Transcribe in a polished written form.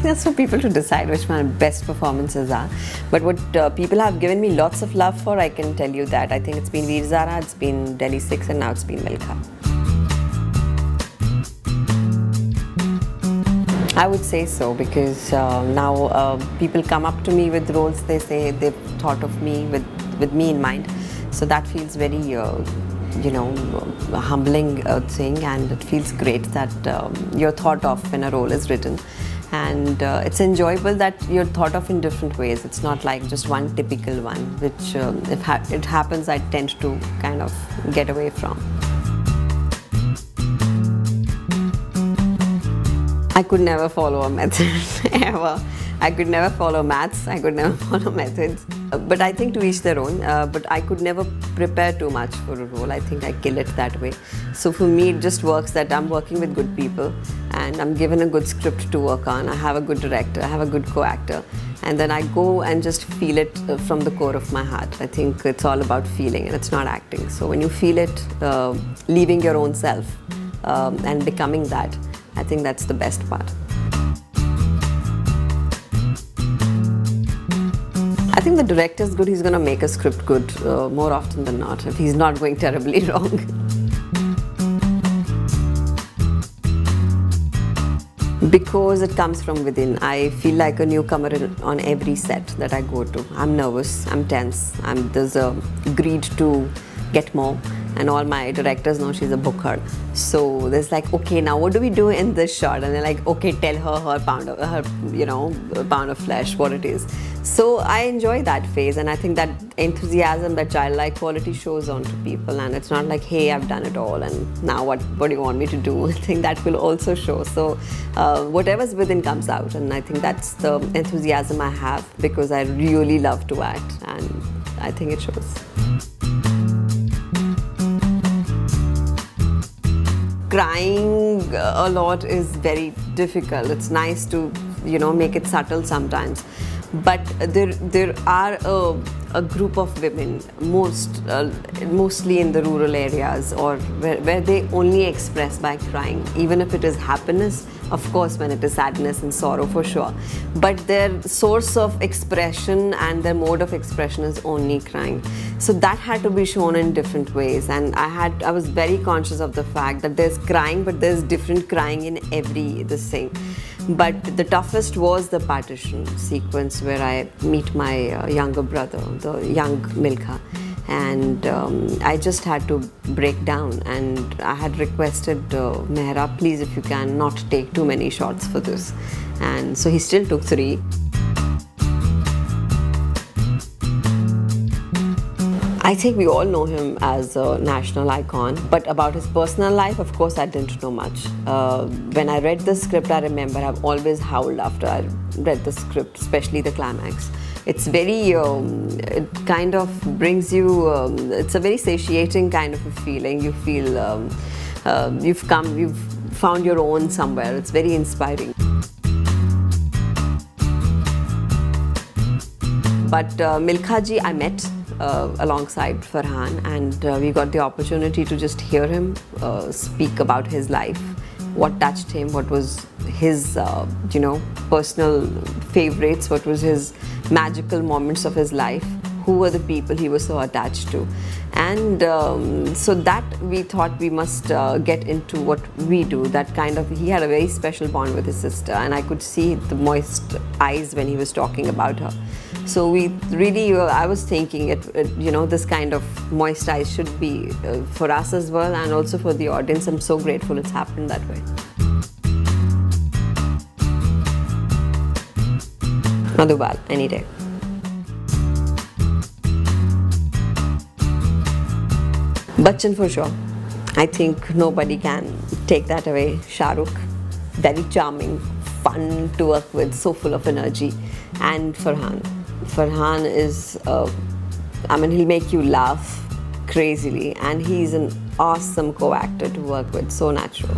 think that's for people to decide which my best performances are. But what people have given me lots of love for, I can tell you that. I think it's been Veer Zara, it's been Delhi 6, and now it's been Milkha. I would say so, because now people come up to me with roles. They say they've thought of me with me in mind. So that feels very, you know, humbling thing, and it feels great that you're thought of when a role is written. And it's enjoyable that you're thought of in different ways. It's not like just one typical one, which if it happens, I tend to kind of get away from. I could never follow a method, ever. I could never follow maths, I could never follow methods. But I think to each their own, but I could never prepare too much for a role. I think I kill it that way. So for me, it just works that I'm working with good people and I'm given a good script to work on. I have a good director, I have a good co-actor, and then I go and just feel it from the core of my heart. I think it's all about feeling and it's not acting. So when you feel it, leaving your own self and becoming that, I think that's the best part. I think the director's good, he's going to make a script good more often than not, if he's not going terribly wrong. Because it comes from within. I feel like a newcomer on every set that I go to. I'm nervous, I'm tense, there's a greed to get more. And all my directors know she's a booker. So there's like, okay, now what do we do in this shot? And they're like, okay, tell her pound of flesh, what it is. So I enjoy that phase, and I think that enthusiasm, that childlike quality shows on to people. And it's not like, hey, I've done it all, and now what do you want me to do? I think that will also show. So whatever's within comes out, and I think that's the enthusiasm I have, because I really love to act, and I think it shows. Crying a lot is very difficult. It's nice to, you know, make it subtle sometimes. But there are a group of women, mostly in the rural areas, or where they only express by crying, even if it is happiness, of course, when it is sadness and sorrow for sure. But their source of expression and their mode of expression is only crying. So that had to be shown in different ways, and I was very conscious of the fact that there's crying, but there's different crying in every this thing. But the toughest was the partition sequence where I meet my younger brother, the young Milkha, and I just had to break down, and I had requested Mehra, please, if you can, not take too many shots for this. And so he still took 3. I think we all know him as a national icon, but about his personal life, of course, I didn't know much. When I read the script, I remember I've always howled after I read the script, especially the climax. It's very, it kind of brings you, it's a very satiating kind of a feeling. You feel you've found your own somewhere. It's very inspiring. But Milkha ji I met alongside Farhan, and we got the opportunity to just hear him speak about his life, what touched him, what was his you know, personal favorites, what was his magical moments of his life, who were the people he was so attached to. And so that we thought we must get into what we do. That kind of, he had a very special bond with his sister, and I could see the moist eyes when he was talking about her. So we really, I was thinking, you know, this kind of moist eyes should be for us as well, and also for the audience. I'm so grateful it's happened that way. Madhubal, any day. Bachchan for sure. I think nobody can take that away. Shah Rukh, very charming, fun to work with, so full of energy. And Farhan. Farhan is, I mean, he'll make you laugh crazily, and he's an awesome co-actor to work with, so natural.